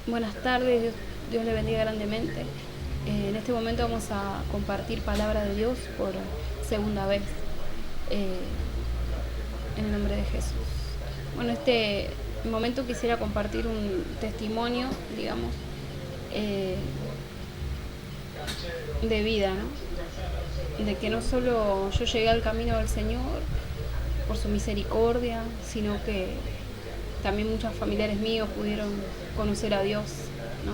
Buenas tardes, Dios le bendiga grandemente. En este momento vamos a compartir palabra de Dios por segunda vez, eh, en el nombre de Jesús. Bueno, este momento quisiera compartir un testimonio, digamos, eh, de vida, ¿no? De que no solo yo llegué al camino del Señor por su misericordia, sino que también muchos familiares míos pudieron conocer a Dios, ¿no?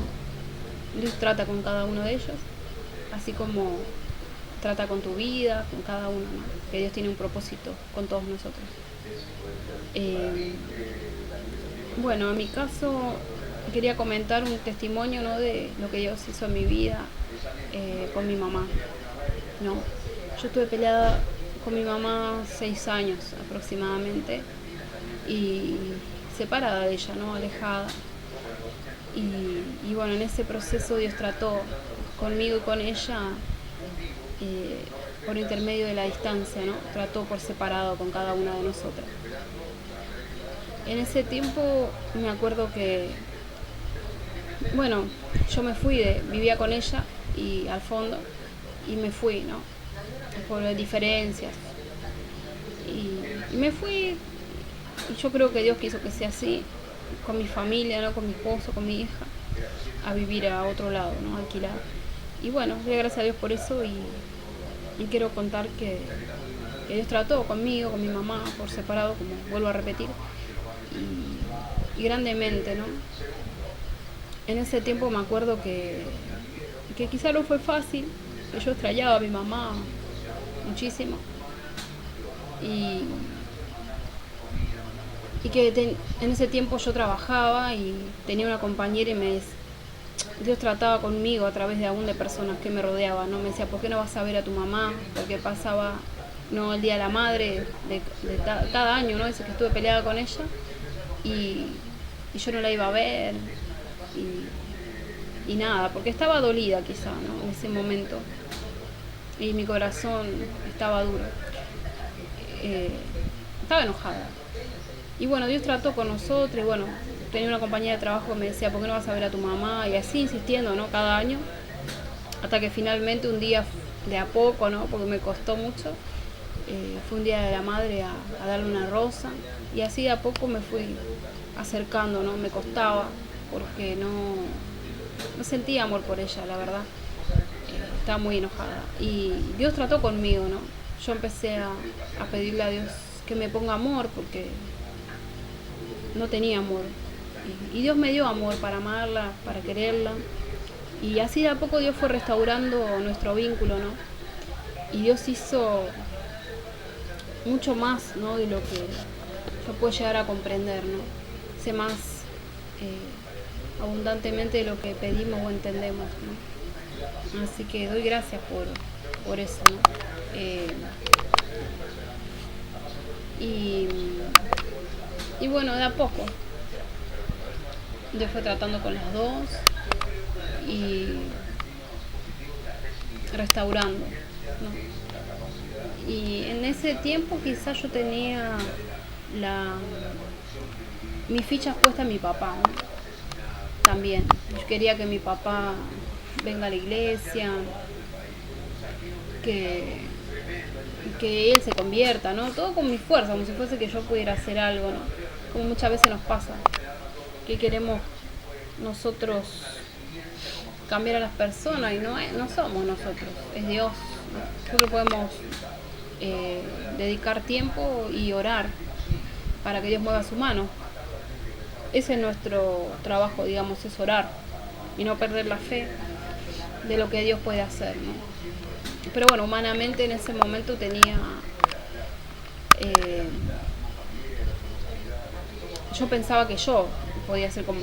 Dios trata con cada uno de ellos, así como trata con tu vida, con cada uno, ¿no? Que Dios tiene un propósito con todos nosotros. Eh, bueno, en mi caso quería comentar un testimonio, ¿no? De lo que Dios hizo en mi vida, con mi mamá, ¿no? Yo estuve peleada con mi mamá 6 años aproximadamente y separada de ella, ¿no? Alejada. Y bueno, en ese proceso Dios trató conmigo y con ella, por intermedio de la distancia, ¿no? Trató por separado con cada una de nosotras. En ese tiempo me acuerdo que, bueno, yo me fui, vivía con ella y al fondo, y me fui, ¿no? Por diferencias. Y me fui, y yo creo que Dios quiso que sea así, con mi familia, ¿no? Con mi esposo, con mi hija, a vivir a otro lado, ¿no? Alquilar. Y bueno, doy gracias a Dios por eso y quiero contar que Dios trató conmigo, con mi mamá, por separado, como vuelvo a repetir, y grandemente, ¿no? En ese tiempo me acuerdo que quizá no fue fácil, que yo extrañaba a mi mamá muchísimo y, y que en ese tiempo yo trabajaba y tenía una compañera y Dios trataba conmigo a través de aún de personas que me rodeaban, ¿no? Me decía, ¿por qué no vas a ver a tu mamá? Porque pasaba, no, el Día de la Madre cada año, ¿no? Ese que estuve peleada con ella y, y yo no la iba a ver y nada, porque estaba dolida quizá, ¿no? En ese momento y mi corazón estaba duro, eh, estaba enojada. Y bueno, Dios trató con nosotros y bueno, tenía una compañera de trabajo que me decía, ¿por qué no vas a ver a tu mamá? Y así insistiendo, ¿no? Cada año, hasta que finalmente un día, de a poco, ¿no? Porque me costó mucho, fue un día de la madre a darle una rosa y así de a poco me fui acercando, ¿no? Me costaba porque no sentía amor por ella, la verdad. Estaba muy enojada y Dios trató conmigo, ¿no? Yo empecé a pedirle a Dios que me ponga amor porque no tenía amor. Y Dios me dio amor para amarla, para quererla. Y así de a poco Dios fue restaurando nuestro vínculo, ¿no? Y Dios hizo mucho más, ¿no? De lo que yo puedo llegar a comprender, ¿no? Sé más, abundantemente de lo que pedimos o entendemos, ¿no? Así que doy gracias por eso, ¿no? Eh, y, y bueno, de a poco Dios fue tratando con las dos y restaurando, ¿no? Y en ese tiempo quizás yo tenía la, mis fichas puestas en mi papá, ¿no? También. Yo quería que mi papá venga a la iglesia, que, que él se convierta, ¿no? Todo con mi fuerza, como si fuese que yo pudiera hacer algo, ¿no? Como muchas veces nos pasa, que queremos nosotros cambiar a las personas y no somos nosotros, es Dios, ¿no? Solo podemos dedicar tiempo y orar para que Dios mueva su mano. Ese es nuestro trabajo, digamos, es orar y no perder la fe de lo que Dios puede hacer, ¿no? Pero bueno, humanamente en ese momento tenía, eh, yo pensaba que yo podía ser como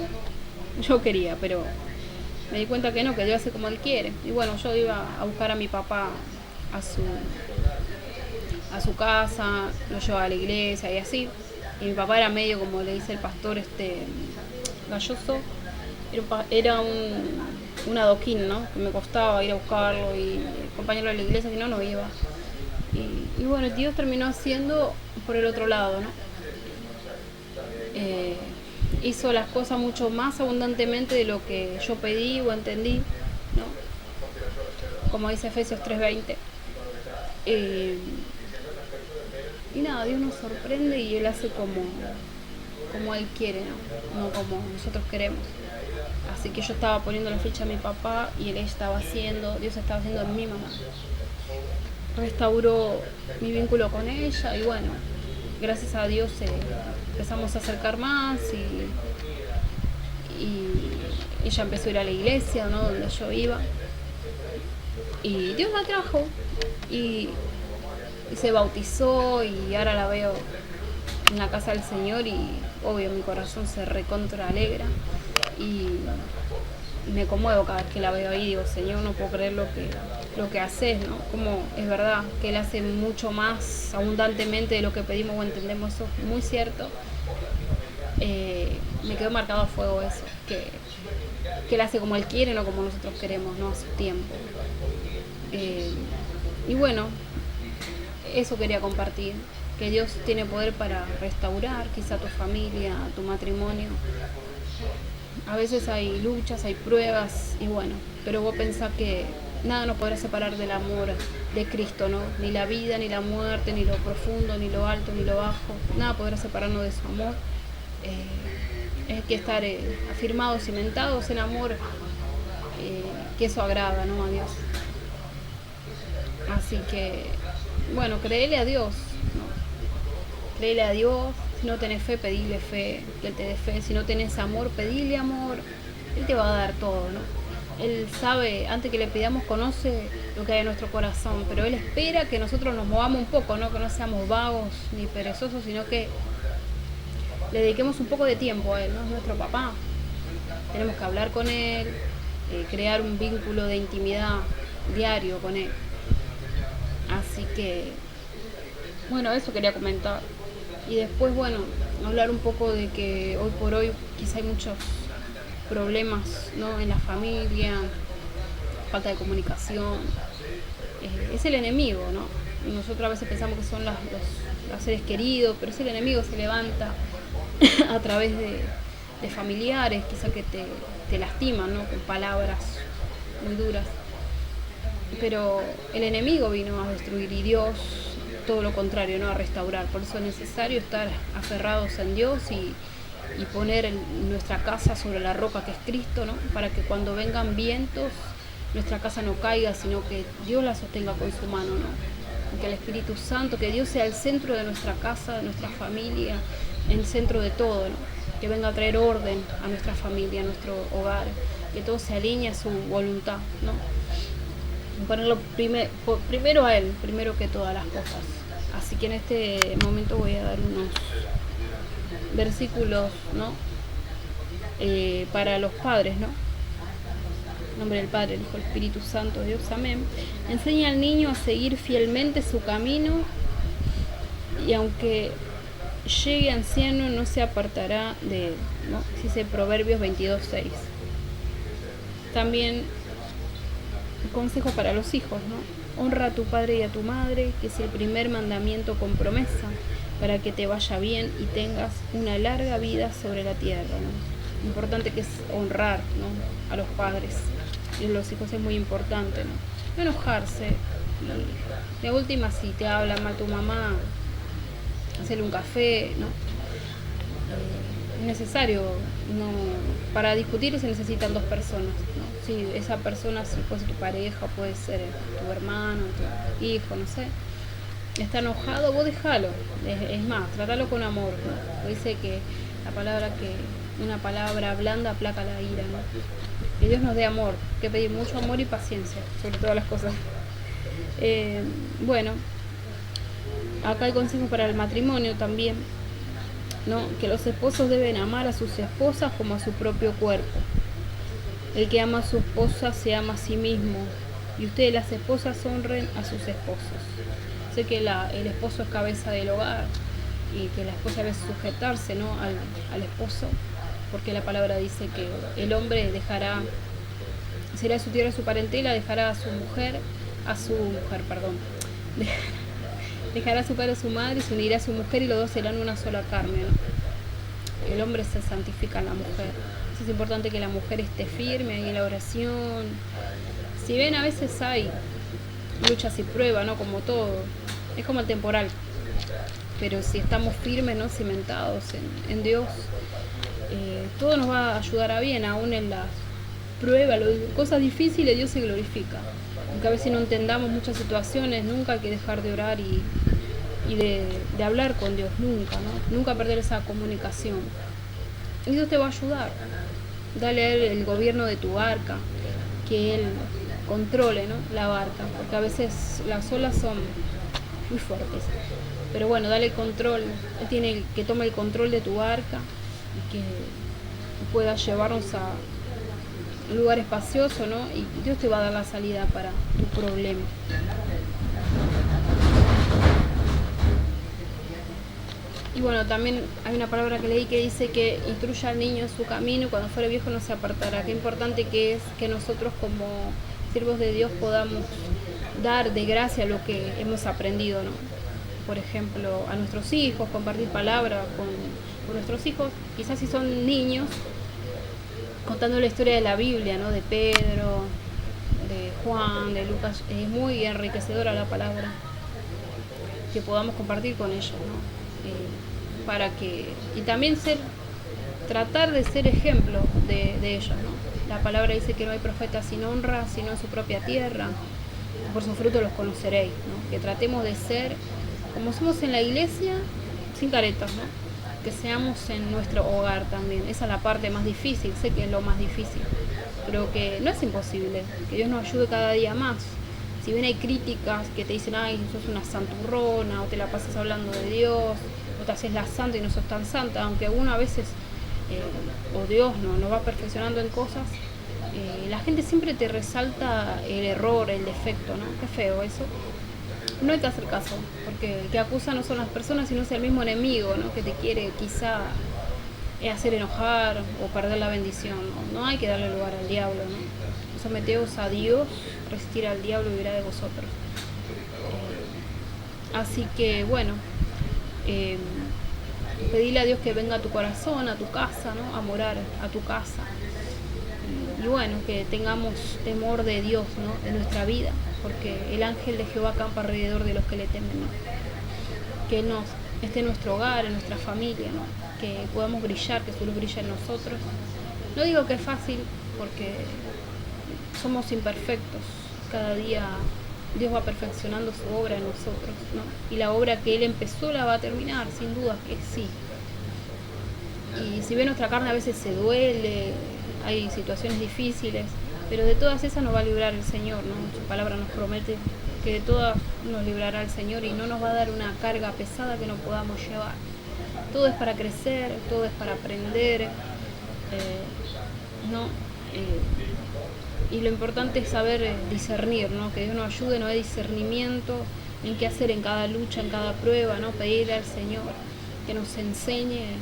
yo quería, pero me di cuenta que no, que Dios hace como Él quiere. Y bueno, yo iba a buscar a mi papá a su casa, lo llevaba a la iglesia y así. Y mi papá era medio, como le dice el pastor, galloso. Era un adoquín, ¿no? Que me costaba ir a buscarlo y acompañarlo a la iglesia, si no, no iba. Y bueno, Dios terminó haciendo por el otro lado, ¿no? hizo las cosas mucho más abundantemente de lo que yo pedí o entendí, ¿no? Como dice Efesios 3:20. Y nada, Dios nos sorprende y Él hace como Él quiere, ¿no? No como nosotros queremos. Así que yo estaba poniendo la ficha a mi papá y Dios estaba haciendo en mi mamá. Restauró mi vínculo con ella y bueno, gracias a Dios empezamos a acercar más y ella empezó a ir a la iglesia, ¿no? Donde yo iba. Y Dios la trajo y se bautizó y ahora la veo en la casa del Señor y obvio mi corazón se recontra alegra y me conmuevo cada vez que la veo ahí. Digo, Señor, no puedo creer lo que haces, ¿no? Como es verdad que Él hace mucho más abundantemente de lo que pedimos o entendemos. Eso es muy cierto. Me quedó marcado a fuego eso, que Él hace como Él quiere, no como nosotros queremos, no a su tiempo. Y bueno, eso quería compartir, que Dios tiene poder para restaurar quizá tu familia, tu matrimonio. A veces hay luchas, hay pruebas y bueno, pero vos pensás que nada nos podrá separar del amor de Cristo, ¿no? Ni la vida, ni la muerte, ni lo profundo, ni lo alto, ni lo bajo, nada podrá separarnos de su amor. Hay que estar afirmados, cimentados en amor, que eso agrada, ¿no? A Dios. Así que, bueno, créele a Dios, ¿no? Créele a Dios. Si no tenés fe, pedile fe, que Él te dé fe. Si no tenés amor, pedile amor. Él te va a dar todo, ¿no? Él sabe, antes que le pidamos, conoce lo que hay en nuestro corazón, pero Él espera que nosotros nos movamos un poco, ¿no? Que no seamos vagos ni perezosos, sino que le dediquemos un poco de tiempo a Él, ¿no? Es nuestro papá. Tenemos que hablar con Él, crear un vínculo de intimidad diario con Él. Así que, bueno, eso quería comentar. Y después, bueno, hablar un poco de que hoy por hoy quizá hay muchos problemas, ¿no? En la familia, falta de comunicación. Es el enemigo, ¿no? Nosotros a veces pensamos que son los seres queridos, pero es el enemigo, se levanta a través de familiares, quizá que te lastiman, ¿no? Con palabras muy duras. Pero el enemigo vino a destruir y Dios todo lo contrario, ¿no? A restaurar. Por eso es necesario estar aferrados en Dios y poner nuestra casa sobre la roca que es Cristo, ¿no? Para que cuando vengan vientos nuestra casa no caiga, sino que Dios la sostenga con su mano, ¿no? Que el Espíritu Santo, que Dios sea el centro de nuestra casa, de nuestra familia, el centro de todo, ¿no? Que venga a traer orden a nuestra familia, a nuestro hogar, que todo se alinee a su voluntad, ¿no? Ponerlo primero a Él, primero que todas las cosas. Así que en este momento voy a dar unos versículos, ¿no? Para los padres, ¿no? En nombre del Padre, el Hijo, el Espíritu Santo, Dios, amén. Enseña al niño a seguir fielmente su camino y aunque llegue anciano no se apartará de él, ¿no? Dice Proverbios 22:6. También consejo para los hijos, ¿no? Honra a tu padre y a tu madre, que es el primer mandamiento con promesa, para que te vaya bien y tengas una larga vida sobre la tierra, ¿no? Importante que es honrar, ¿no? A los padres y a los hijos es muy importante, ¿no? No enojarse. Y de última, si te habla mal tu mamá, hacerle un café, ¿no? Es necesario, no, para discutir se necesitan dos personas, ¿no? Si esa persona, si puede ser tu pareja, puede ser tu hermano, tu hijo, no sé, está enojado, vos dejalo. Es más, tratalo con amor, ¿no? Dice que una palabra blanda aplaca la ira, ¿no? Que Dios nos dé amor, que pedir mucho amor y paciencia sobre todas las cosas. Bueno, acá hay consejos para el matrimonio también, ¿no? Que los esposos deben amar a sus esposas como a su propio cuerpo. El que ama a su esposa se ama a sí mismo. Y ustedes, las esposas, honren a sus esposos. Sé que el esposo es cabeza del hogar y que la esposa debe sujetarse, ¿no? al esposo, porque la palabra dice que el hombre será de su tierra, su parentela, dejará a su mujer, dejará a su padre, a su madre, y se unirá a su mujer y los dos serán una sola carne, ¿no? el hombre se santifica en la mujer. Es importante que la mujer esté firme ahí en la oración. Si ven, a veces hay luchas y pruebas, ¿no? Como todo, es como el temporal. Pero si estamos firmes, ¿no? Cimentados en Dios, todo nos va a ayudar a bien, aún en las pruebas, cosas difíciles, Dios se glorifica. Aunque a veces no entendamos muchas situaciones, nunca hay que dejar de orar y de hablar con Dios, nunca, ¿no? Nunca perder esa comunicación. Y Dios te va a ayudar. Dale a Él el gobierno de tu barca, que Él controle, ¿no? La barca, porque a veces las olas son muy fuertes. Pero bueno, dale el control, Él tiene que tome el control de tu barca y que pueda llevarnos a un lugar espacioso, ¿no? Y Dios te va a dar la salida para tu problema. Y bueno, también hay una palabra que leí que dice que instruya al niño en su camino y cuando fuere viejo no se apartará. Qué importante que es que nosotros como siervos de Dios podamos dar de gracia lo que hemos aprendido, ¿no? Por ejemplo, a nuestros hijos, compartir palabra con nuestros hijos, quizás si son niños, contando la historia de la Biblia, ¿no? De Pedro, de Juan, de Lucas. Es muy enriquecedora la palabra que podamos compartir con ellos, ¿no? Para que, y también tratar de ser ejemplo de ellos, ¿no? La palabra dice que no hay profeta sin honra, sino en su propia tierra. Por sus frutos los conoceréis, ¿no? Que tratemos de ser como somos en la iglesia, sin caretas, ¿no? Que seamos en nuestro hogar también. Esa es la parte más difícil, sé que es lo más difícil, pero que no es imposible, que Dios nos ayude cada día más. Si bien hay críticas que te dicen, ay, sos una santurrona, o te la pasas hablando de Dios, o te haces la santa y no sos tan santa, aunque uno a veces, o Dios nos va perfeccionando en cosas, la gente siempre te resalta el error, el defecto, ¿no? Qué feo eso. No hay que hacer caso, porque el que acusa no son las personas, sino es el mismo enemigo, ¿no? Que te quiere quizá hacer enojar o perder la bendición, ¿no? No hay que darle lugar al diablo, ¿no? Someteos a Dios, resistir al diablo y vivirá de vosotros. Así que bueno, pedirle a Dios que venga a tu corazón, a tu casa, ¿no? A morar a tu casa. Y bueno, que tengamos temor de Dios, ¿no? En nuestra vida, porque el ángel de Jehová campa alrededor de los que le temen, ¿no? Que Él esté en nuestro hogar, en nuestra familia, ¿no? Que podamos brillar, que su luz brille en nosotros. No digo que es fácil, porque somos imperfectos. Cada día Dios va perfeccionando su obra en nosotros, ¿no? Y la obra que Él empezó la va a terminar, sin duda que sí. Y si bien nuestra carne a veces se duele, hay situaciones difíciles, pero de todas esas nos va a librar el Señor, ¿no? Su palabra nos promete que de todas nos librará el Señor y no nos va a dar una carga pesada que no podamos llevar. Todo es para crecer, todo es para aprender, ¿no? Y lo importante es saber discernir, ¿no? Que Dios nos ayude, nos dé discernimiento en qué hacer en cada lucha, en cada prueba, ¿no? Pedirle al Señor que nos enseñe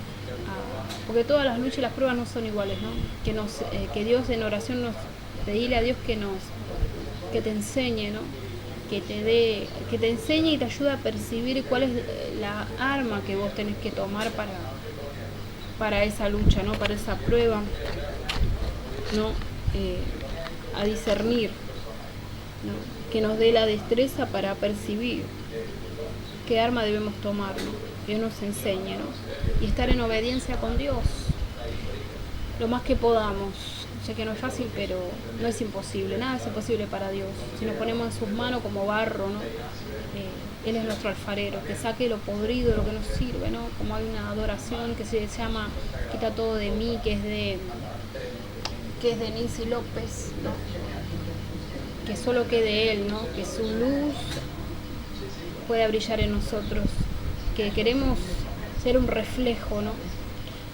porque todas las luchas y las pruebas no son iguales, ¿no? Que Dios en oración pedirle a Dios que te enseñe, ¿no? Que te enseñe y te ayude a percibir cuál es la arma que vos tenés que tomar para esa lucha, ¿no? Para esa prueba, ¿no? A discernir, ¿no? Que nos dé la destreza para percibir qué arma debemos tomar, ¿no? Dios nos enseñe, ¿no? Y estar en obediencia con Dios lo más que podamos. Sé que no es fácil, pero no es imposible, nada es imposible para Dios. Si nos ponemos en sus manos como barro, ¿no? Él es nuestro alfarero, que saque lo podrido, lo que nos sirve, ¿no? Como hay una adoración que se llama Quita todo de mí, que es de Nancy López, ¿no? Que solo quede Él, ¿no? Que su luz pueda brillar en nosotros, que queremos ser un reflejo, ¿no?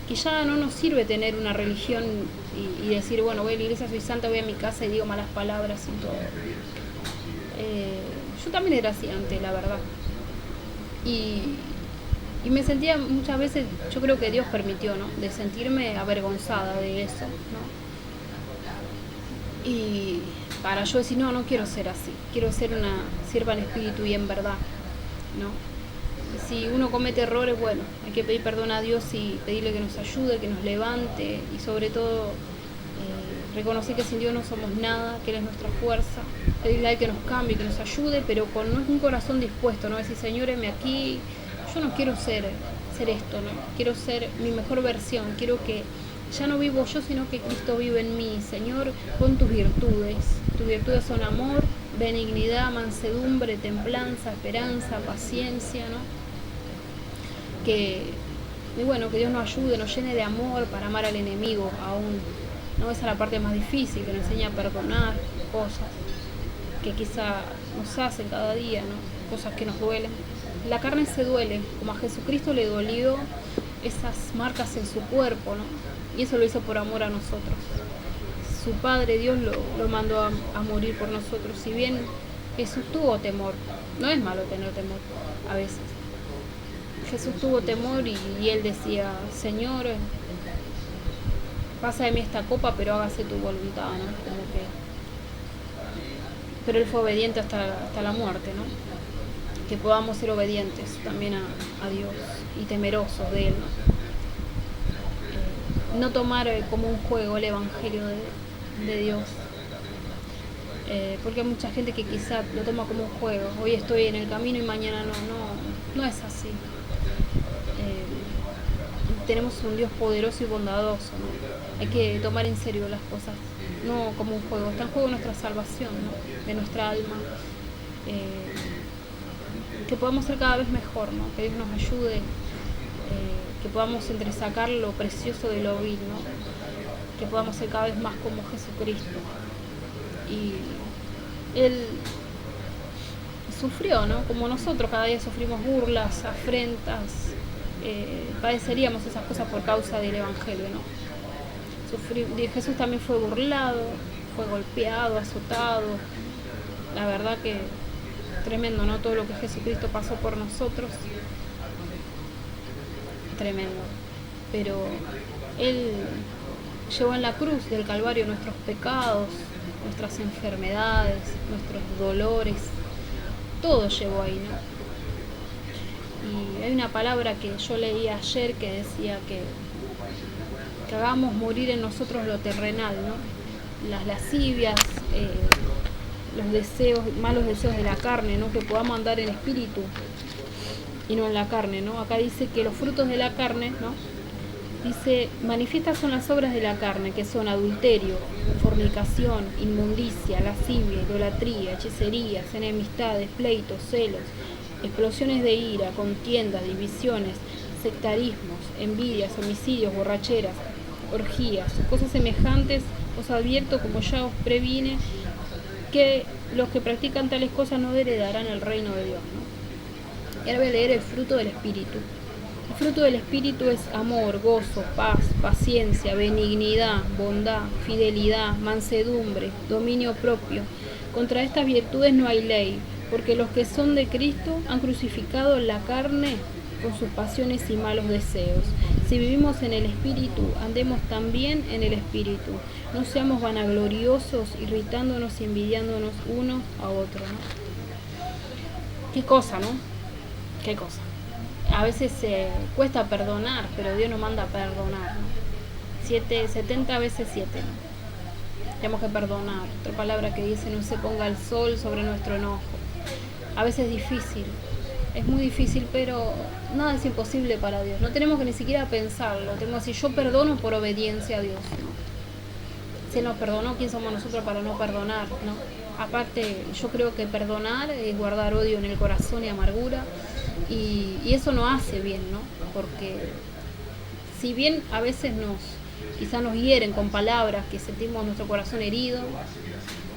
Que ya no nos sirve tener una religión y decir, bueno, voy a la iglesia, soy santa, voy a mi casa y digo malas palabras y todo. Yo también era así antes, la verdad. Y me sentía muchas veces, yo creo que Dios permitió, ¿no? De sentirme avergonzada de eso, ¿no? Y para yo decir, no quiero ser así, quiero ser una sierva en espíritu y en verdad, ¿no? si uno comete errores, bueno, hay que pedir perdón a Dios y pedirle que nos ayude, que nos levante y sobre todo reconocer que sin Dios no somos nada, que Él es nuestra fuerza, pedirle a Él que nos cambie, que nos ayude, pero con un corazón dispuesto, ¿no? Decir, Señor, heme aquí, yo no quiero ser esto, ¿no? Quiero ser mi mejor versión, quiero que ya no vivo yo, sino que Cristo vive en mí. Señor, pon tus virtudes son amor, benignidad, mansedumbre, templanza, esperanza, paciencia, ¿no? Y bueno, que Dios nos ayude, nos llene de amor para amar al enemigo aún, ¿no? Esa es la parte más difícil, que nos enseña a perdonar cosas que quizá nos hacen cada día, ¿no? Cosas que nos duelen. La carne se duele, como a Jesucristo le dolió esas marcas en su cuerpo, ¿no? Y eso lo hizo por amor a nosotros. Su Padre Dios lo mandó a morir por nosotros. Si bien Jesús tuvo temor, no es malo tener temor a veces. Jesús tuvo temor y él decía, Señor, pasa de mí esta copa, pero hágase tu voluntad, ¿no? Como que... Pero él fue obediente hasta la muerte, ¿no? Que podamos ser obedientes también a Dios y temerosos de Él, no tomar como un juego el Evangelio de Dios, porque hay mucha gente que quizá lo toma como un juego, hoy estoy en el camino y mañana no es así. Tenemos un Dios poderoso y bondadoso, ¿no? Hay que tomar en serio las cosas, no como un juego, está en juego nuestra salvación, ¿no? De nuestra alma. Que podamos ser cada vez mejor, ¿no? Que Dios nos ayude, que podamos entresacar lo precioso de lo vil, ¿no? Que podamos ser cada vez más como Jesucristo. Y Él sufrió, ¿no? Como nosotros cada día sufrimos burlas, afrentas, padeceríamos esas cosas por causa del Evangelio, ¿no? Jesús también fue burlado, fue golpeado, azotado. La verdad que tremendo, ¿no? Todo lo que Jesucristo pasó por nosotros, tremendo. Pero Él llevó en la cruz del Calvario nuestros pecados, nuestras enfermedades, nuestros dolores, todo llevó ahí, ¿no? Y hay una palabra que yo leí ayer que decía que hagamos morir en nosotros lo terrenal, ¿no? Las lascivias, los deseos, malos deseos de la carne, ¿no? Que podamos andar en espíritu y no en la carne, ¿no? Acá dice que los frutos de la carne, ¿no? Dice, manifiestas son las obras de la carne, que son adulterio, fornicación, inmundicia, lascivia, idolatría, hechicerías, enemistades, pleitos, celos, explosiones de ira, contiendas, divisiones, sectarismos, envidias, homicidios, borracheras, orgías, cosas semejantes. Os advierto, como ya os previne, que los que practican tales cosas no heredarán el reino de Dios, ¿no? Y ahora voy a leer el fruto del Espíritu. El fruto del Espíritu es amor, gozo, paz, paciencia, benignidad, bondad, fidelidad, mansedumbre, dominio propio. Contra estas virtudes no hay ley, porque los que son de Cristo han crucificado la carne con sus pasiones y malos deseos. Si vivimos en el Espíritu, andemos también en el Espíritu. No seamos vanagloriosos, irritándonos y envidiándonos unos a otros, ¿no? Qué cosa, ¿no? Qué cosa. A veces cuesta perdonar, pero Dios nos manda a perdonar, ¿no? 70 veces 7, ¿no? Tenemos que perdonar. Otra palabra que dice, no se ponga el sol sobre nuestro enojo. A veces es difícil, es muy difícil, pero nada es imposible para Dios. No tenemos que ni siquiera pensarlo. Tenemos que decir, yo perdono por obediencia a Dios, ¿no? Si Él nos perdonó, ¿quién somos nosotros para no perdonar, ¿no? Aparte, yo creo que perdonar es guardar odio en el corazón y amargura, y eso no hace bien, ¿no? Porque si bien a veces quizás nos hieren con palabras que sentimos nuestro corazón herido,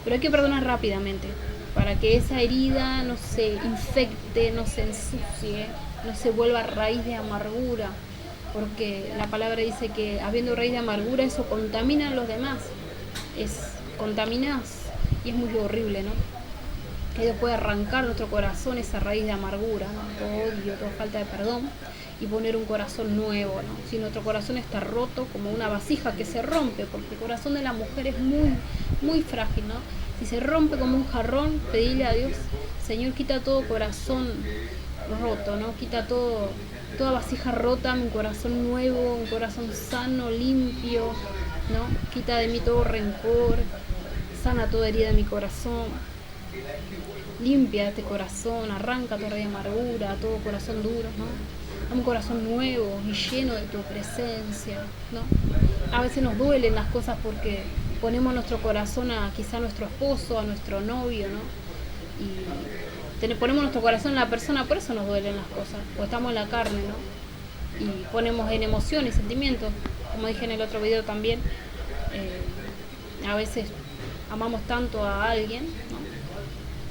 pero hay que perdonar rápidamente para que esa herida no se infecte, no se ensucie, no se vuelva raíz de amargura, porque la palabra dice que habiendo raíz de amargura eso contamina a los demás, contaminás, y es muy horrible, ¿no? Que Dios puede arrancar de nuestro corazón esa raíz de amargura, ¿no? Todo odio, toda falta de perdón, y poner un corazón nuevo, ¿no? Si nuestro corazón está roto como una vasija que se rompe, porque el corazón de la mujer es muy, muy frágil, ¿no? Si se rompe como un jarrón, pedirle a Dios, Señor, quita todo corazón roto, ¿no? Quita todo, toda vasija rota, un corazón nuevo, un corazón sano, limpio, ¿no? Quita de mí todo rencor, sana toda herida de mi corazón, limpia este corazón, arranca toda de amargura, todo corazón duro, ¿no? Dame un corazón nuevo y lleno de tu presencia, ¿no? A veces nos duelen las cosas porque ponemos nuestro corazón a quizá a nuestro esposo, a nuestro novio, ¿no? Y ponemos nuestro corazón en la persona, por eso nos duelen las cosas, porque estamos en la carne, ¿no? Y ponemos en emoción y sentimientos, como dije en el otro video también, a veces amamos tanto a alguien, ¿no?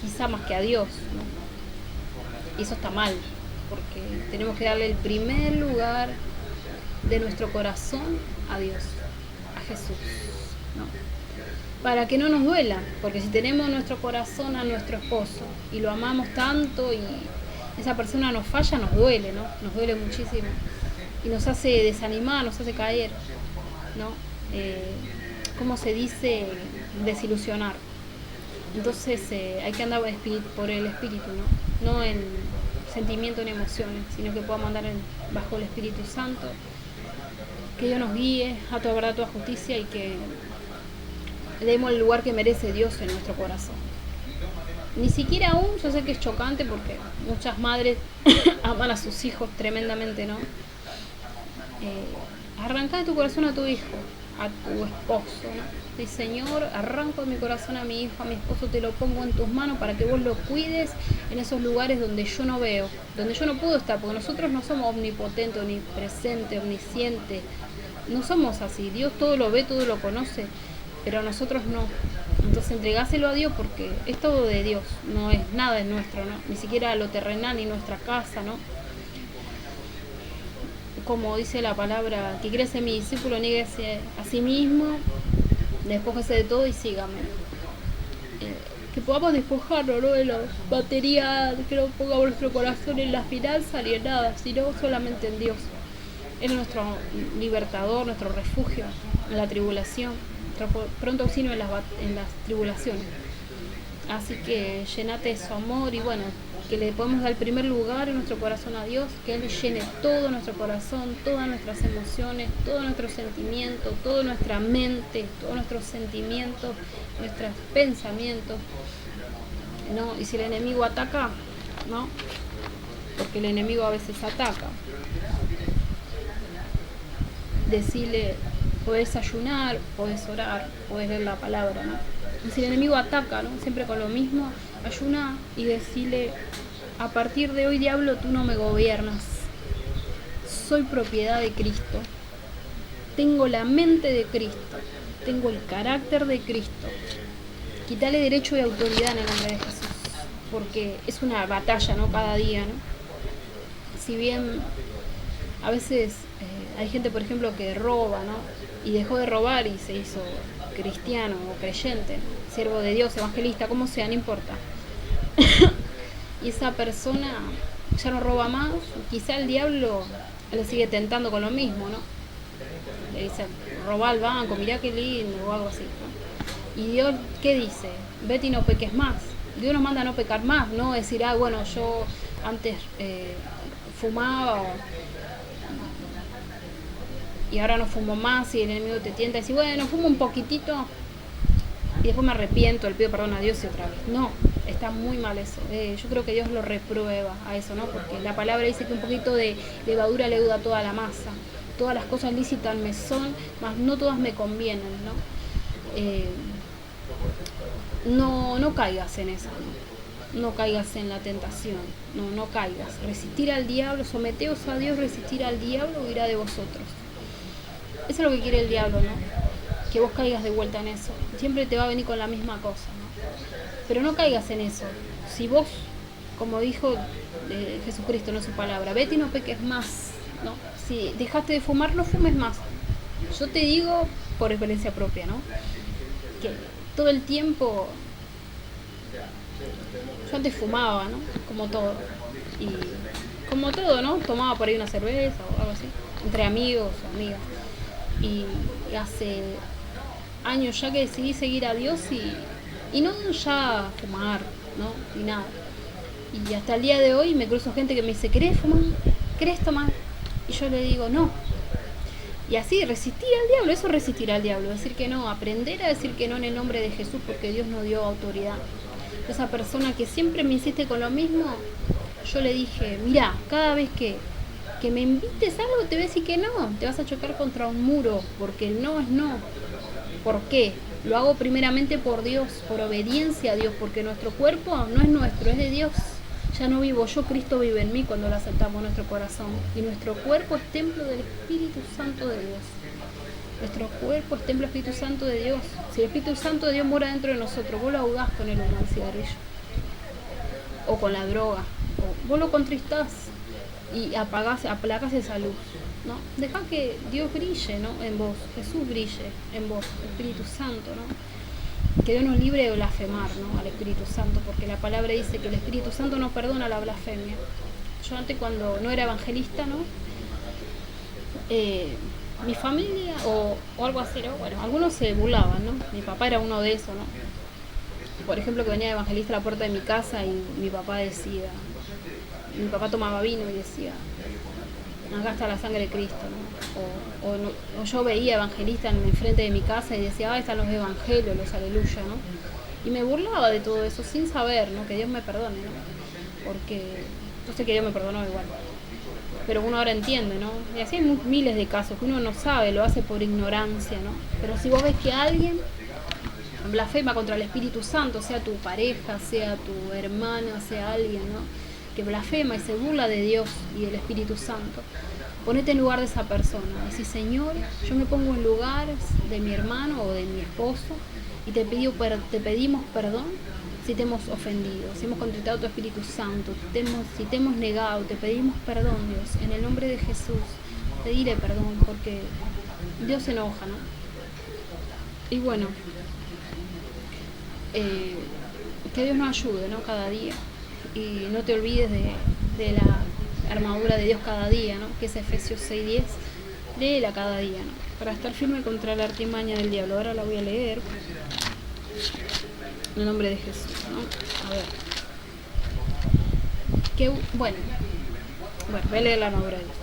Quizá más que a Dios, ¿no? Y eso está mal, porque tenemos que darle el primer lugar de nuestro corazón a Dios, a Jesús, ¿no? Para que no nos duela, porque si tenemos nuestro corazón a nuestro esposo y lo amamos tanto y esa persona nos falla, nos duele, ¿no? Nos duele muchísimo y nos hace desanimar, nos hace caer, ¿no? ¿Cómo se dice? Desilusionar. Entonces hay que andar por el espíritu, ¿no? No en sentimiento ni emociones, sino que podamos andar bajo el Espíritu Santo, que Dios nos guíe a toda verdad, a toda justicia y que le demos el lugar que merece Dios en nuestro corazón. Ni siquiera aún, yo sé que es chocante porque muchas madres aman a sus hijos tremendamente, ¿no? Arranca de tu corazón a tu hijo, a tu esposo, ¿no? Dice, Señor, arranco de mi corazón a mi hijo, a mi esposo, te lo pongo en tus manos para que vos lo cuides en esos lugares donde yo no veo, donde yo no puedo estar, porque nosotros no somos omnipotentes, omnipresentes, omniscientes, no somos así. Dios todo lo ve, todo lo conoce, pero nosotros no. Entonces entregáselo a Dios porque es todo de Dios, no es nada es nuestro, ¿no? Ni siquiera lo terrenal ni nuestra casa, ¿no? Como dice la palabra, que quiere ser mi discípulo, niéguese a sí mismo, despójese de todo y sígame. Que podamos despojarnos, ¿no? De la batería, que no pongamos nuestro corazón en las finanzas ni en nada, sino solamente en Dios. Él es nuestro libertador, nuestro refugio en la tribulación, nuestro pronto auxilio en las tribulaciones. Así que llenate de su amor y bueno, que le podemos dar el primer lugar en nuestro corazón a Dios, que Él llene todo nuestro corazón, todas nuestras emociones, todos nuestros sentimientos, toda nuestra mente, todos nuestros sentimientos, nuestros pensamientos, ¿no? Y si el enemigo ataca, ¿no? Porque el enemigo a veces ataca, decirle, podés ayunar, podés orar, podés leer la palabra, ¿no? Y si el enemigo ataca, ¿no? Siempre con lo mismo, ayuna y decirle, a partir de hoy, diablo, tú no me gobiernas. Soy propiedad de Cristo. Tengo la mente de Cristo. Tengo el carácter de Cristo. Quítale derecho y autoridad en el nombre de Jesús. Porque es una batalla, ¿no? Cada día, ¿no? Si bien a veces hay gente, por ejemplo, que roba, ¿no? Y dejó de robar y se hizo cristiano o creyente, ¿no? Siervo de Dios, evangelista, como sea, no importa. Y esa persona ya no roba más, quizá el diablo le sigue tentando con lo mismo, ¿no? Le dice, roba al banco, mirá qué lindo, o algo así, ¿no? Y Dios, ¿qué dice? Vete y no peques más. Dios nos manda a no pecar más, no decir, bueno, yo antes fumaba y ahora no fumo más y el enemigo te tienta y decir, bueno, fumo un poquitito y después me arrepiento, le pido perdón a Dios y otra vez. No, está muy mal eso. Yo creo que Dios lo reprueba a eso, ¿no? Porque la palabra dice que un poquito de levadura leuda toda la masa. Todas las cosas lícitas me son, mas no todas me convienen, ¿no? No caigas en eso, no caigas en la tentación, no caigas. Resistir al diablo, someteos a Dios, resistir al diablo, huirá de vosotros. Eso es lo que quiere el diablo, ¿no? Que vos caigas de vuelta en eso. Siempre te va a venir con la misma cosa, ¿no? Pero no caigas en eso. Si vos, como dijo Jesucristo en su palabra, vete y no peques más, ¿no? Si dejaste de fumar, no fumes más. Yo te digo por experiencia propia, ¿no? Que todo el tiempo yo antes fumaba, ¿no? Como todo. Y como todo, ¿no? Tomaba por ahí una cerveza o algo así, entre amigos o amigas. Y hace años ya que decidí seguir a Dios y no ya fumar, ¿no? Ni nada. Y hasta el día de hoy me cruzo gente que me dice, ¿querés fumar? ¿Querés tomar? Y yo le digo, no. Y así resistir al diablo, eso es resistir al diablo, decir que no, aprender a decir que no en el nombre de Jesús porque Dios nos dio autoridad. Esa persona que siempre me insiste con lo mismo, yo le dije, mira, cada vez que me invites a algo te voy a decir que no, te vas a chocar contra un muro, porque el no es no. ¿Por qué? Lo hago primeramente por Dios, por obediencia a Dios, porque nuestro cuerpo no es nuestro, es de Dios. Ya no vivo yo, Cristo vive en mí cuando lo aceptamos en nuestro corazón. Y nuestro cuerpo es templo del Espíritu Santo de Dios. Nuestro cuerpo es templo del Espíritu Santo de Dios. Si el Espíritu Santo de Dios mora dentro de nosotros, vos lo ahogás con el humo del cigarrillo. O con la droga. O vos lo contristás y aplacás esa luz. ¿No? Deja que Dios brille, ¿no? En vos, Jesús brille en vos, Espíritu Santo, ¿no? Que Dios nos libre de blasfemar, ¿no? Al Espíritu Santo, porque la palabra dice que el Espíritu Santo no perdona la blasfemia. Yo antes, cuando no era evangelista, ¿no? Mi familia o algo así, ¿no? Bueno, algunos se burlaban, ¿no? Mi papá era uno de esos, ¿no? Por ejemplo, que venía de evangelista a la puerta de mi casa y mi papá tomaba vino y decía, acá está la sangre de Cristo, ¿no? O yo veía evangelistas enfrente de mi casa y decía, ahí están los evangelios, los aleluya, ¿no? Y me burlaba de todo eso sin saber, ¿no? Que Dios me perdone, ¿no? Porque yo sé que Dios me perdonó igual. Pero uno ahora entiende, ¿no? Y así hay miles de casos que uno no sabe, lo hace por ignorancia, ¿no? Pero si vos ves que alguien blasfema contra el Espíritu Santo, sea tu pareja, sea tu hermana, sea alguien, ¿no? Que blasfema y se burla de Dios y del Espíritu Santo, ponete en lugar de esa persona. Decís, Señor, yo me pongo en lugar de mi hermano o de mi esposo y te pedimos perdón si te hemos ofendido, si hemos contristado tu Espíritu Santo, si te hemos negado, te pedimos perdón, Dios, en el nombre de Jesús. Pedirle perdón porque Dios se enoja, ¿no? Y bueno, que Dios nos ayude, ¿no? Cada día. Y no te olvides de la armadura de Dios cada día, ¿no? Que es Efesios 6:10. Léela cada día, ¿no? Para estar firme contra la artimaña del diablo. Ahora la voy a leer. En el nombre de Jesús, ¿no? A ver. Bueno, voy a leer la armadura de Dios.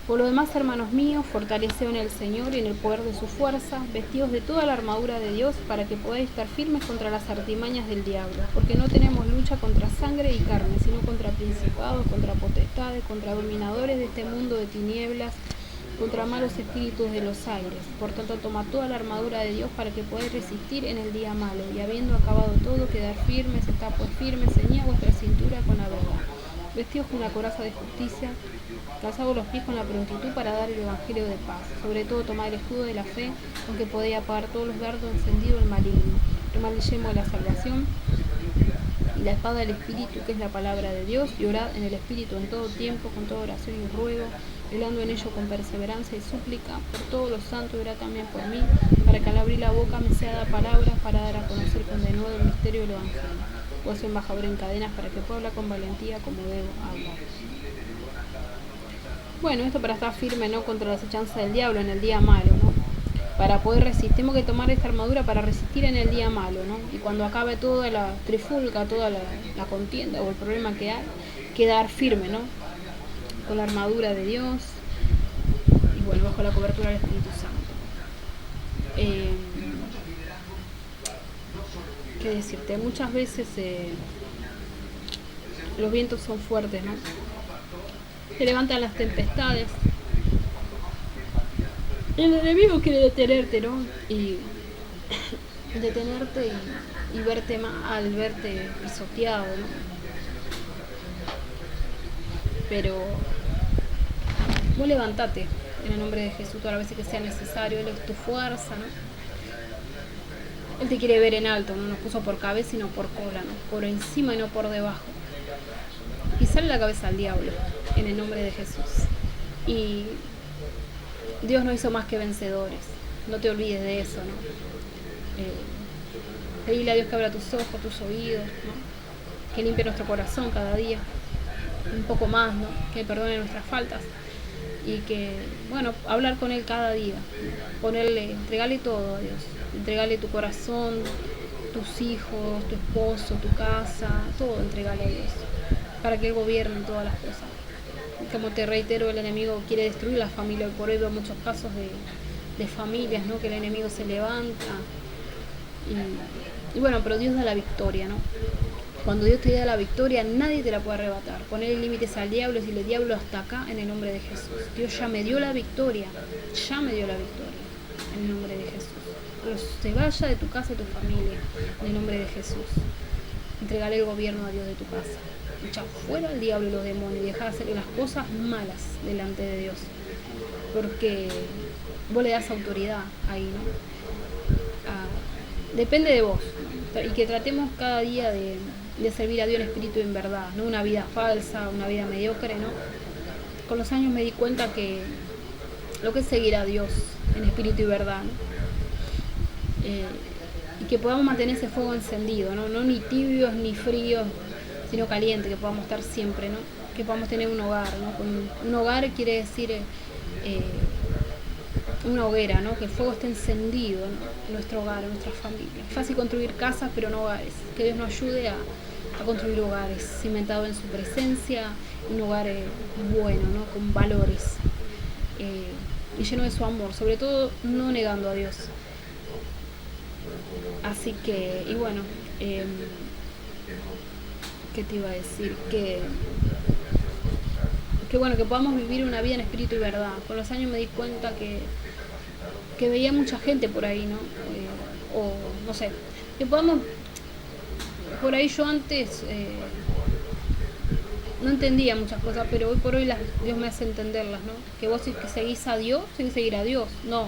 Por lo demás, hermanos míos, fortaleceos en el Señor y en el poder de su fuerza, vestidos de toda la armadura de Dios, para que podáis estar firmes contra las artimañas del diablo, porque no tenemos lucha contra sangre y carne, sino contra principados, contra potestades, contra dominadores de este mundo de tinieblas, contra malos espíritus de los aires. Por tanto, tomad toda la armadura de Dios para que podáis resistir en el día malo, y habiendo acabado todo, quedar firmes, estar pues firmes, ceñid vuestra cintura con la verdad. Vestidos con la coraza de justicia, calzados los pies con la prontitud para dar el evangelio de paz. Sobre todo tomad el escudo de la fe, con que podéis apagar todos los dardos encendidos del maligno. Tomad el yelmo de la salvación y la espada del Espíritu, que es la palabra de Dios, y orad en el Espíritu en todo tiempo, con toda oración y ruego, velando en ello con perseverancia y súplica por todos los santos, y orad también por mí, para que al abrir la boca me sea dada palabras para dar a conocer con denuedo el misterio del evangelio. Vos soy embajador en cadenas para que pueda hablar con valentía como debo hablar. Bueno, esto para estar firme, ¿no? Contra la acechanza del diablo en el día malo, ¿no? Para poder resistir, tenemos que tomar esta armadura para resistir en el día malo, ¿no? Y cuando acabe toda la trifulca, toda la contienda o el problema que hay, quedar firme, ¿no? Con la armadura de Dios y bueno, bajo la cobertura del Espíritu Santo. ¿Qué decirte? Muchas veces los vientos son fuertes, ¿no? Se levantan las tempestades. El enemigo quiere detenerte, ¿no? Y detenerte y verte mal, verte pisoteado, ¿no? Pero vos levantate en el nombre de Jesús todas las veces que sea necesario. Él es tu fuerza, ¿no? Él te quiere ver en alto, no nos puso por cabeza sino por cola, ¿no? Por encima y no por debajo. Pisarle la cabeza al diablo en el nombre de Jesús. Y Dios no hizo más que vencedores. No te olvides de eso, ¿no? Pedirle a Dios que abra tus ojos, tus oídos, ¿no? Que limpie nuestro corazón cada día un poco más, ¿no? Que perdone nuestras faltas y que, bueno, hablar con Él cada día, entregarle todo a Dios, entregarle tu corazón, tus hijos, tu esposo, tu casa, todo entregarle a Dios. para que Él gobierne todas las cosas. Como te reitero, el enemigo quiere destruir la familia. Por hoy veo muchos casos de familias, ¿no? Que el enemigo se levanta. Y bueno, pero Dios da la victoria, ¿no? Cuando Dios te da la victoria, nadie te la puede arrebatar. Poner límites al diablo y decirle, diablo, hasta acá, en el nombre de Jesús. Dios ya me dio la victoria. Ya me dio la victoria. En el nombre de Jesús. Pero se vaya de tu casa y tu familia. En el nombre de Jesús. Entregale el gobierno a Dios de tu casa. Echa fuera al diablo y los demonios. Y deja de hacer las cosas malas delante de Dios. Porque vos le das autoridad ahí, ¿no? Depende de vos, ¿no? Y que tratemos cada día de servir a Dios en espíritu y en verdad, no una vida falsa, una vida mediocre, ¿no? Con los años me di cuenta que lo que es seguir a Dios en espíritu y verdad, ¿no? Y que podamos mantener ese fuego encendido, ¿no? No ni tibios ni fríos, sino caliente, que podamos estar siempre, ¿no? Que podamos tener un hogar, ¿no? Un hogar quiere decir una hoguera, ¿no? Que el fuego esté encendido, ¿no? En nuestro hogar, en nuestra familia. Es fácil construir casas, pero no hogares. Que Dios nos ayude a construir hogares cimentados en su presencia, un hogar bueno, ¿no? Con valores y lleno de su amor, sobre todo no negando a Dios. Así que, y bueno, ¿qué te iba a decir? Que bueno, que podamos vivir una vida en espíritu y verdad. Con los años me di cuenta que veía mucha gente por ahí, ¿no? O no sé, que podamos, por ahí yo antes no entendía muchas cosas, pero hoy por hoy Dios me hace entenderlas, ¿no? Que vos si seguís a Dios, seguir a Dios, no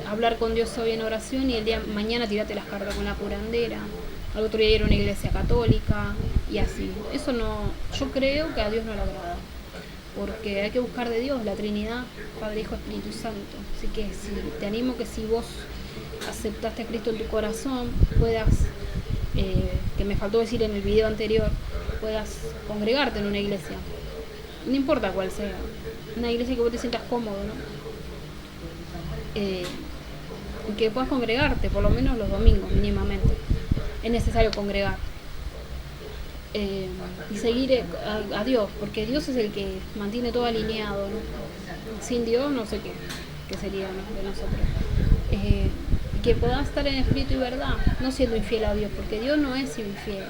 hablar con Dios hoy en oración y el día mañana tirate las cartas con la curandera, al otro día ir a una iglesia católica y así. Eso no, yo creo que a Dios no le agrada. Porque hay que buscar de Dios, la Trinidad, Padre, Hijo, Espíritu Santo. Así que te animo que si vos aceptaste a Cristo en tu corazón, puedas, que me faltó decir en el video anterior, puedas congregarte en una iglesia. No importa cuál sea, una iglesia que vos te sientas cómodo, ¿no? Y que puedas congregarte, por lo menos los domingos, mínimamente. Es necesario congregar. Y seguir a Dios, porque Dios es el que mantiene todo alineado, ¿no? Sin Dios no sé qué sería, ¿no? De nosotros. Que podamos estar en espíritu y verdad, no siendo infiel a Dios, porque Dios no es infiel.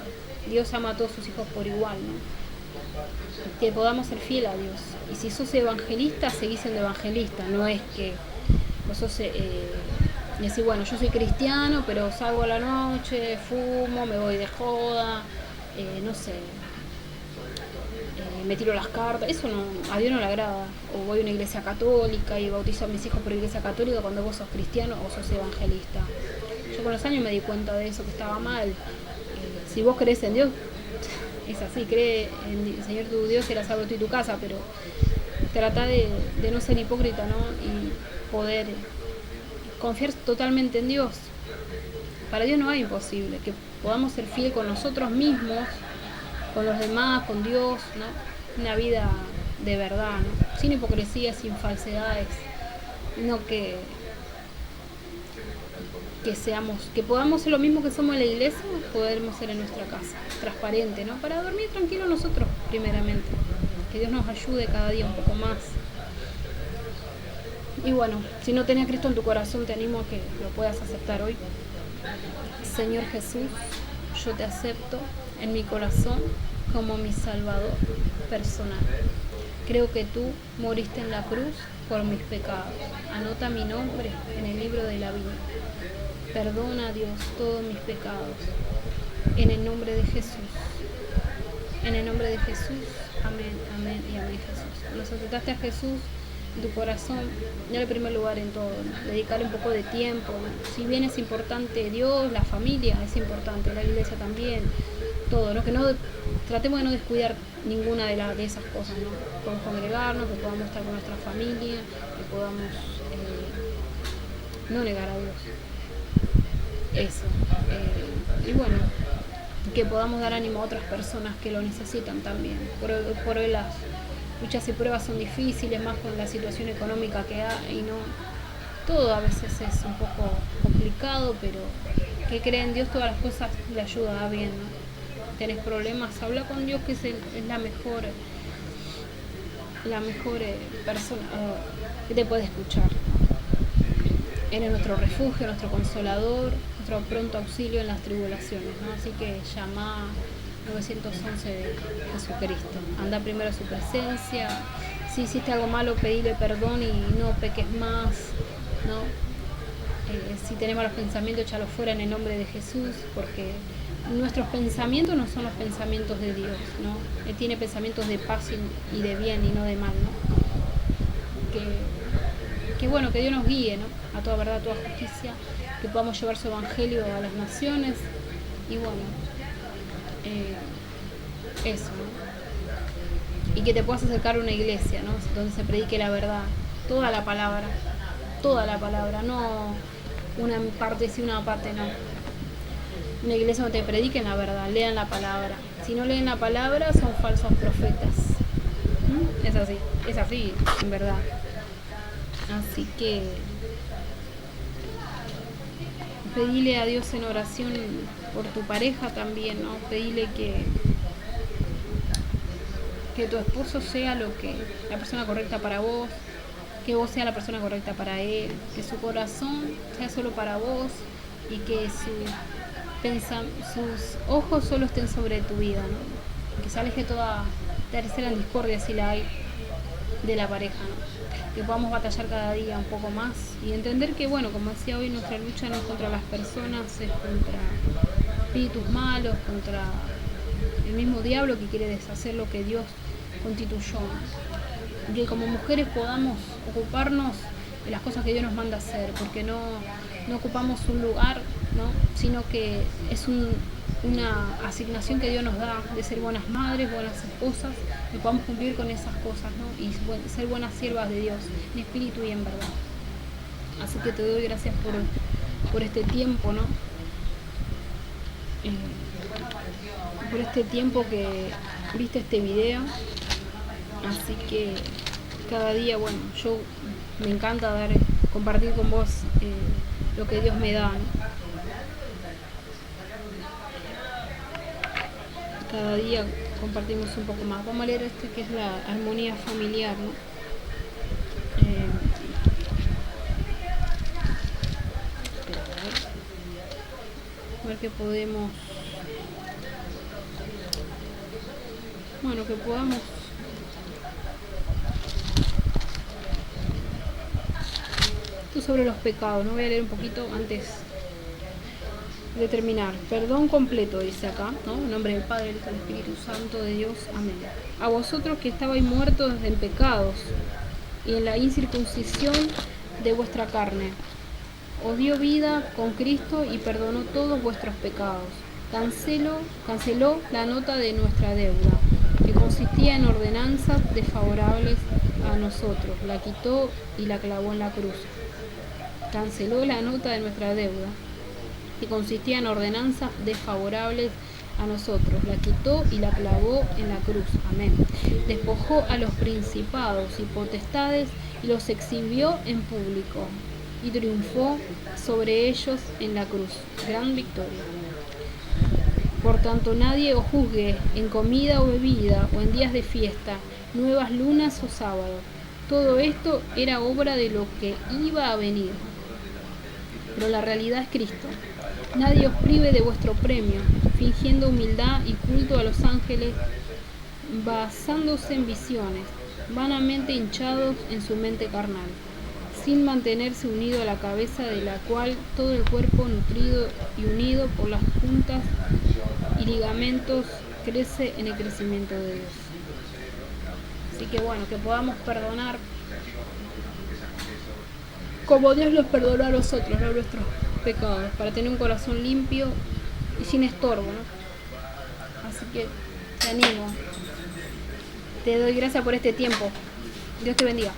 Dios ama a todos sus hijos por igual, ¿no? Que podamos ser fiel a Dios. Y si sos evangelista, seguís siendo evangelista. No es que vos sos decir, bueno, yo soy cristiano, pero salgo a la noche, fumo, me voy de joda, no sé, me tiro las cartas. Eso no, a Dios no le agrada. O voy a una iglesia católica y bautizo a mis hijos por iglesia católica cuando vos sos cristiano o sos evangelista. Yo con los años me di cuenta de eso, que estaba mal. Si vos crees en Dios, es así, cree en el Señor tu Dios, será salvo tú y tu casa, pero trata de no ser hipócrita, ¿no? Y poder confiar totalmente en Dios. Para Dios no hay imposible, que podamos ser fieles con nosotros mismos, con los demás, con Dios, ¿no? Una vida de verdad, ¿no? Sin hipocresía, sin falsedades, no que podamos ser lo mismo que somos en la iglesia, podemos ser en nuestra casa, transparente, ¿no? Para dormir tranquilo nosotros, primeramente. Que Dios nos ayude cada día un poco más. Y bueno, si no tenés a Cristo en tu corazón, te animo a que lo puedas aceptar hoy. Señor Jesús, yo te acepto en mi corazón como mi Salvador personal. Creo que tú moriste en la cruz por mis pecados. Anota mi nombre en el libro de la vida. Perdona, Dios, todos mis pecados. En el nombre de Jesús. En el nombre de Jesús. Amén, amén y amén, Jesús. Cuando aceptaste a Jesús en tu corazón, dale primer lugar en todo, ¿no? Dedicarle un poco de tiempo, ¿no? Si bien es importante Dios, la familia es importante, la iglesia también, todo, ¿no? Que no tratemos de no descuidar ninguna de esas cosas, ¿no? Podemos congregarnos, que podamos estar con nuestra familia, que podamos no negar a Dios. Eso. Y bueno, que podamos dar ánimo a otras personas que lo necesitan también. Por hoy las luchas y pruebas son difíciles, más con la situación económica que hay, y no todo a veces es un poco complicado, pero que creen en Dios, todas las cosas le ayudan a bien, ¿no? tenés problemas, habla con Dios, que es la mejor persona que te puede escuchar. Él es nuestro refugio, nuestro consolador, nuestro pronto auxilio en las tribulaciones, ¿no? Así que llama 911 de Jesucristo. Anda primero a su presencia. Si hiciste algo malo, pedile perdón y no peques más, ¿no? Si tenemos los pensamientos, échalos fuera en el nombre de Jesús, porque nuestros pensamientos no son los pensamientos de Dios, ¿no? Él tiene pensamientos de paz y de bien y no de mal, ¿no? Que bueno, que Dios nos guíe, ¿no? A toda verdad, a toda justicia, que podamos llevar su evangelio a las naciones y bueno, eso, ¿no? Y que te puedas acercar a una iglesia, ¿no? Donde se predique la verdad, toda la palabra, no una parte sí, una parte no. Una iglesia donde te prediquen la verdad, lean la palabra. Si no leen la palabra, son falsos profetas. Es así, en verdad. Así que pedile a Dios en oración por tu pareja también, ¿no? Pedile que tu esposo sea la persona correcta para vos, que vos seas la persona correcta para él, que su corazón sea solo para vos y que sus ojos solo estén sobre tu vida, ¿no? Que se aleje toda tercera discordia, si la hay, de la pareja, ¿no? Que podamos batallar cada día un poco más y entender que, bueno, como decía hoy, nuestra lucha no es contra las personas, es contra espíritus malos, contra el mismo diablo que quiere deshacer lo que Dios constituyó, ¿no? Y que como mujeres podamos ocuparnos de las cosas que Dios nos manda hacer, porque no ocupamos un lugar, ¿no? Sino que es una asignación que Dios nos da de ser buenas madres, buenas esposas, y podamos cumplir con esas cosas, ¿no? Y ser buenas siervas de Dios, en espíritu y en verdad. Así que te doy gracias por este tiempo, ¿no? Por este tiempo que viste este video. Así que cada día, bueno, yo me encanta compartir con vos lo que Dios me da, ¿no? Cada día compartimos un poco más. Vamos a leer que es la armonía familiar, ¿no? A ver qué podemos... Bueno, que podamos... Esto sobre los pecados, ¿no? Voy a leer un poquito antes de terminar. Perdón completo, dice acá, ¿no? En nombre del Padre, del Hijo y del Espíritu Santo de Dios. Amén. A vosotros que estabais muertos en pecados y en la incircuncisión de vuestra carne, os dio vida con Cristo y perdonó todos vuestros pecados. Canceló la nota de nuestra deuda, que consistía en ordenanzas desfavorables a nosotros. La quitó y la clavó en la cruz. Canceló la nota de nuestra deuda, que consistía en ordenanzas desfavorables a nosotros. La quitó y la clavó en la cruz. Amén. Despojó a los principados y potestades y los exhibió en público y triunfó sobre ellos en la cruz. Gran victoria. Por tanto, nadie os juzgue en comida o bebida o en días de fiesta, nuevas lunas o sábados. Todo esto era obra de lo que iba a venir. Pero la realidad es Cristo. Nadie os prive de vuestro premio, fingiendo humildad y culto a los ángeles, basándose en visiones, vanamente hinchados en su mente carnal, sin mantenerse unido a la cabeza, de la cual todo el cuerpo, nutrido y unido por las juntas y ligamentos, crece en el crecimiento de Dios. Así que bueno, que podamos perdonar como Dios los perdonó a nosotros, no nuestros pecados, para tener un corazón limpio y sin estorbo, ¿no? Así que te animo, te doy gracias por este tiempo. Dios te bendiga.